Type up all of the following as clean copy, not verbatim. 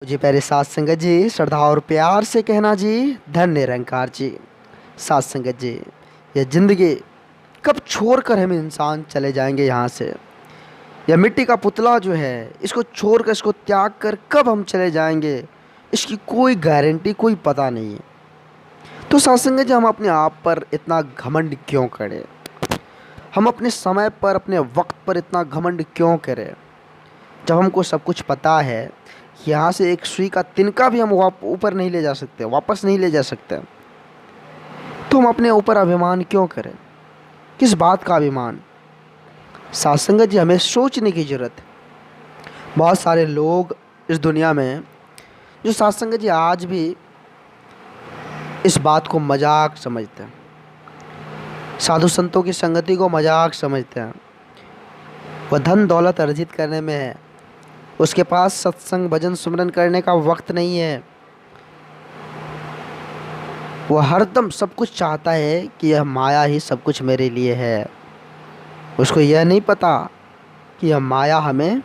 जी प्यारे साथ संगत जी, श्रद्धा और प्यार से कहना जी, धन्य निरंकार जी। साथ संगत जी, ये ज़िंदगी कब छोड़ कर हम इंसान चले जाएंगे यहाँ से। यह मिट्टी का पुतला जो है, इसको छोड़ कर, इसको त्याग कर कब हम चले जाएंगे, इसकी कोई गारंटी, कोई पता नहीं है। तो साथ संगत जी, हम अपने आप पर इतना घमंड क्यों करें? हम अपने समय पर, अपने वक्त पर इतना घमंड क्यों करें, जब हमको सब कुछ पता है। यहाँ से एक सुई का तिनका भी हम ऊपर नहीं ले जा सकते, वापस नहीं ले जा सकते। तो हम अपने ऊपर अभिमान क्यों करें? किस बात का अभिमान? साथ संगत जी, हमें सोचने की ज़रूरत है। बहुत सारे लोग इस दुनिया में, जो साथ संगत जी आज भी इस बात को मजाक समझते हैं, साधु संतों की संगति को मजाक समझते हैं। वह धन दौलत अर्जित करने में है, उसके पास सत्संग भजन सुमरन करने का वक्त नहीं है। वह हरदम सब कुछ चाहता है कि यह माया ही सब कुछ मेरे लिए है। उसको यह नहीं पता कि यह माया हमें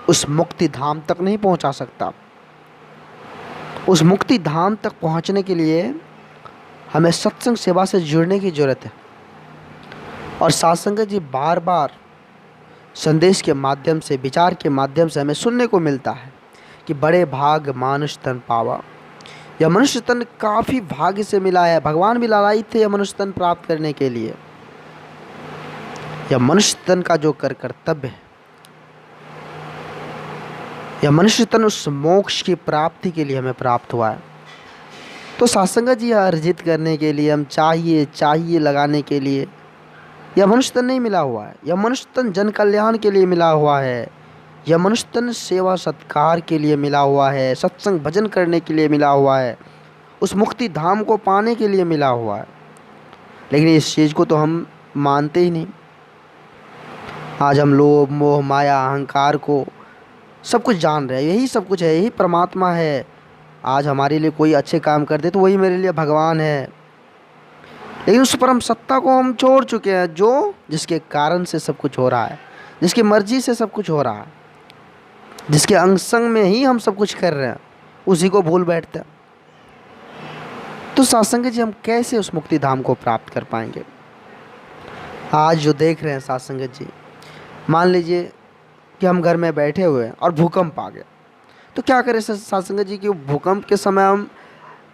उस मुक्ति धाम तक नहीं पहुंचा सकता। उस मुक्ति धाम तक पहुंचने के लिए हमें सत्संग सेवा से जुड़ने की ज़रूरत है। और सत्संग जी, बार बार संदेश के माध्यम से, विचार के माध्यम से हमें सुनने को मिलता है कि बड़े भाग मानुष तन पावा। यह मनुष्य तन काफ़ी भाग्य से मिला है। भगवान भी लालायित थे यह मनुष्य तन प्राप्त करने के लिए। यह मनुष्य तन का जो कर्तव्य है, यह मनुष्य तन उस मोक्ष की प्राप्ति के लिए हमें प्राप्त हुआ है। तो सत्संग जी, यह अर्जित करने के लिए हम चाहिए लगाने के लिए यह मनुष्य तन नहीं मिला हुआ है। यह मनुष्य तन जन कल्याण के लिए मिला हुआ है। यह मनुष्य तन सेवा सत्कार के लिए मिला हुआ है, सत्संग भजन करने के लिए मिला हुआ है, उस मुक्ति धाम को पाने के लिए मिला हुआ है। लेकिन इस चीज़ को तो हम मानते ही नहीं। आज हम लोभ मोह माया अहंकार को सब कुछ जान रहे हैं, यही सब कुछ है, यही परमात्मा है। आज हमारे लिए कोई अच्छे काम कर दे तो वही मेरे लिए भगवान है। लेकिन उस परम सत्ता को हम छोड़ चुके हैं, जो जिसके कारण से सब कुछ हो रहा है, जिसकी मर्जी से सब कुछ हो रहा है, जिसके अंग संग में ही हम सब कुछ कर रहे हैं, उसी को भूल बैठते हैं। तो सत्संग जी, हम कैसे उस मुक्ति धाम को प्राप्त कर पाएंगे? आज जो देख रहे हैं सत्संग जी, मान लीजिए कि हम घर में बैठे हुए हैं और भूकंप आ गया, तो क्या करें सत्संग जी कि भूकंप के समय हम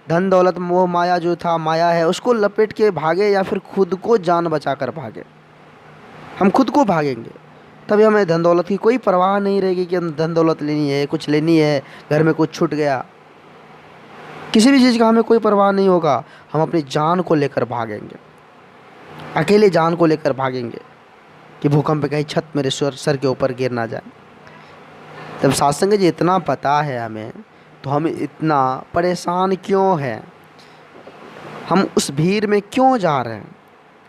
धन दौलत मोह माया जो था, माया है, उसको लपेट के भागे या फिर खुद को जान बचा कर भागे? हम खुद को भागेंगे तभी हमें धन दौलत की कोई परवाह नहीं रहेगी कि हम धन दौलत लेनी है, कुछ लेनी है, घर में कुछ छूट गया, किसी भी चीज़ का हमें कोई परवाह नहीं होगा। हम अपनी जान को लेकर भागेंगे, अकेले जान को लेकर भागेंगे कि भूकंप कहीं छत मेरे सर के ऊपर गिर ना जाए। जब सत्संग जी इतना पता है हमें, तो हम इतना परेशान क्यों हैं? हम उस भीड़ में क्यों जा रहे हैं?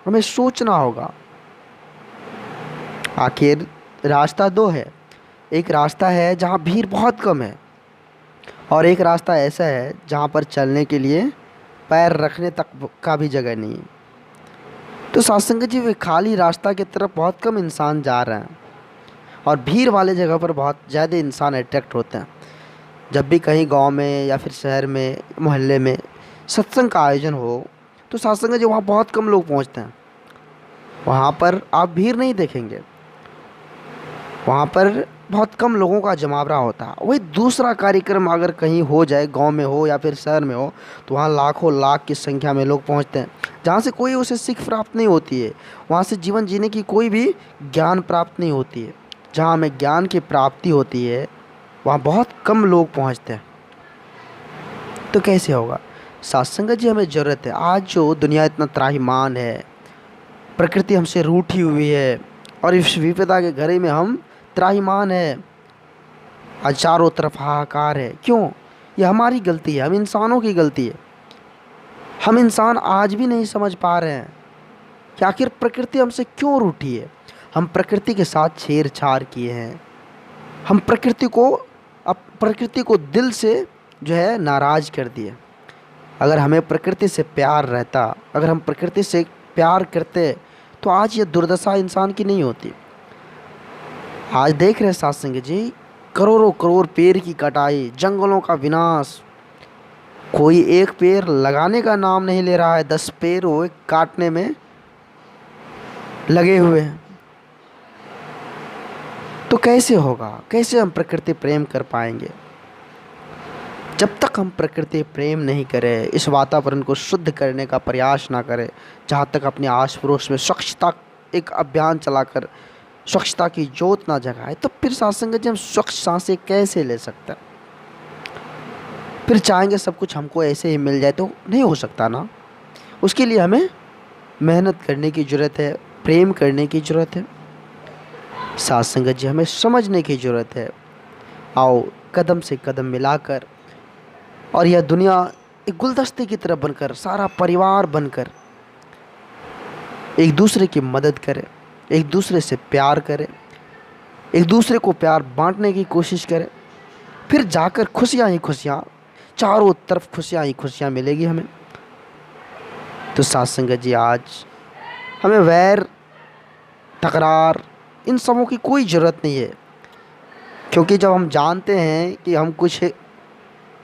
हमें सोचना होगा। आखिर रास्ता दो है। एक रास्ता है जहाँ भीड़ बहुत कम है, और एक रास्ता ऐसा है जहाँ पर चलने के लिए पैर रखने तक का भी जगह नहीं है। तो सत्संग जी, वे खाली रास्ता की तरफ बहुत कम इंसान जा रहे हैं, और भीड़ वाले जगह पर बहुत ज़्यादा इंसान अट्रैक्ट होते हैं। जब भी कहीं गांव में या फिर शहर में, मोहल्ले में सत्संग का आयोजन हो, तो सत्संग जी वहाँ बहुत कम लोग पहुँचते हैं। वहाँ पर आप भीड़ नहीं देखेंगे, वहाँ पर बहुत कम लोगों का जमावड़ा होता है। वही दूसरा कार्यक्रम अगर कहीं हो जाए, गांव में हो या फिर शहर में हो, तो वहाँ लाखों लाख की संख्या में लोग पहुँचते हैं, जहाँ से कोई उसे सीख प्राप्त नहीं होती है, वहाँ से जीवन जीने की कोई भी ज्ञान प्राप्त नहीं होती है। जहाँ हमें ज्ञान की प्राप्ति होती है, वहाँ बहुत कम लोग पहुँचते हैं। तो कैसे होगा? सत्संग जी, हमें ज़रूरत है। आज जो दुनिया इतना त्राहिमाम है, प्रकृति हमसे रूठी हुई है, और इस विपदा के घरे में हम त्राहिमाम है। आज चारों तरफ हाहाकार है। क्यों? यह हमारी गलती है, हम इंसानों की गलती है। हम इंसान आज भी नहीं समझ पा रहे हैं कि आखिर प्रकृति हमसे क्यों रूठी है। हम प्रकृति के साथ छेड़छाड़ किए हैं। हम प्रकृति को दिल से जो है नाराज़ कर दिए। अगर हमें प्रकृति से प्यार रहता, अगर हम प्रकृति से प्यार करते, तो आज ये दुर्दशा इंसान की नहीं होती। आज देख रहे हैं सत्संग जी करोड़ों करोड़ पेड़ की कटाई, जंगलों का विनाश, कोई एक पेड़ लगाने का नाम नहीं ले रहा है, 10 पेड़ वो काटने में लगे हुए हैं। तो कैसे होगा, कैसे हम प्रकृति प्रेम कर पाएंगे? जब तक हम प्रकृति प्रेम नहीं करें, इस वातावरण को शुद्ध करने का प्रयास ना करें, जहाँ तक अपने आस पड़ोस में स्वच्छता एक अभियान चलाकर स्वच्छता की जोत ना जगाए, तो फिर साथ संगत जी हम स्वच्छ सांसें कैसे ले सकते हैं? फिर चाहेंगे सब कुछ हमको ऐसे ही मिल जाए तो नहीं हो सकता ना। उसके लिए हमें मेहनत करने की ज़रूरत है, प्रेम करने की ज़रूरत है, साथ संगत जी हमें समझने की ज़रूरत है। आओ कदम से कदम मिलाकर, और यह दुनिया एक गुलदस्ते की तरह बनकर, सारा परिवार बनकर एक दूसरे की मदद करे, एक दूसरे से प्यार करे, एक दूसरे को प्यार बांटने की कोशिश करे, फिर जाकर खुशियाँ ही खुशियाँ, चारों तरफ खुशियाँ ही खुशियाँ मिलेगी हमें। तो साथ संगत जी आज हमें वैर, तकरार, इन सबों की कोई ज़रूरत नहीं है, क्योंकि जब हम जानते हैं कि हम कुछ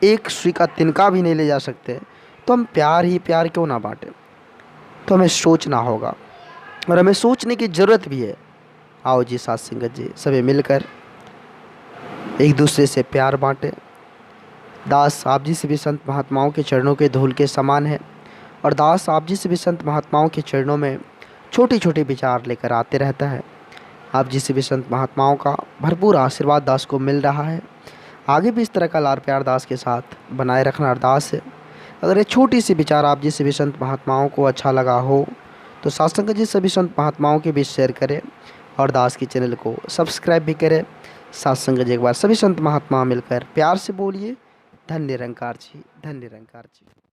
एक सुई का तिनका भी नहीं ले जा सकते, तो हम प्यार ही प्यार क्यों ना बांटें? तो हमें सोचना होगा, और हमें सोचने की ज़रूरत भी है। आओ जी साथ संगत जी सभी मिलकर एक दूसरे से प्यार बांटें। दास आप जी से भी संत महात्माओं के चरणों के धूल के समान है, और दास आप जी से भी संत महात्माओं के चरणों में छोटे छोटे विचार लेकर आते रहता है। आप जी से भी संत महात्माओं का भरपूर आशीर्वाद दास को मिल रहा है। आगे भी इस तरह का लाड़ प्यार दास के साथ बनाए रखना अरदास है। अगर ये छोटी सी विचार आप जी से भी संत महात्माओं को अच्छा लगा हो, तो साथ संगत जी सभी संत महात्माओं के बीच शेयर करें, और दास के चैनल को सब्सक्राइब भी करें। साथ संगत जी एक बार सभी संत महात्मा मिलकर प्यार से बोलिए, धन्य निरंकार जी, धन्य निरंकार जी।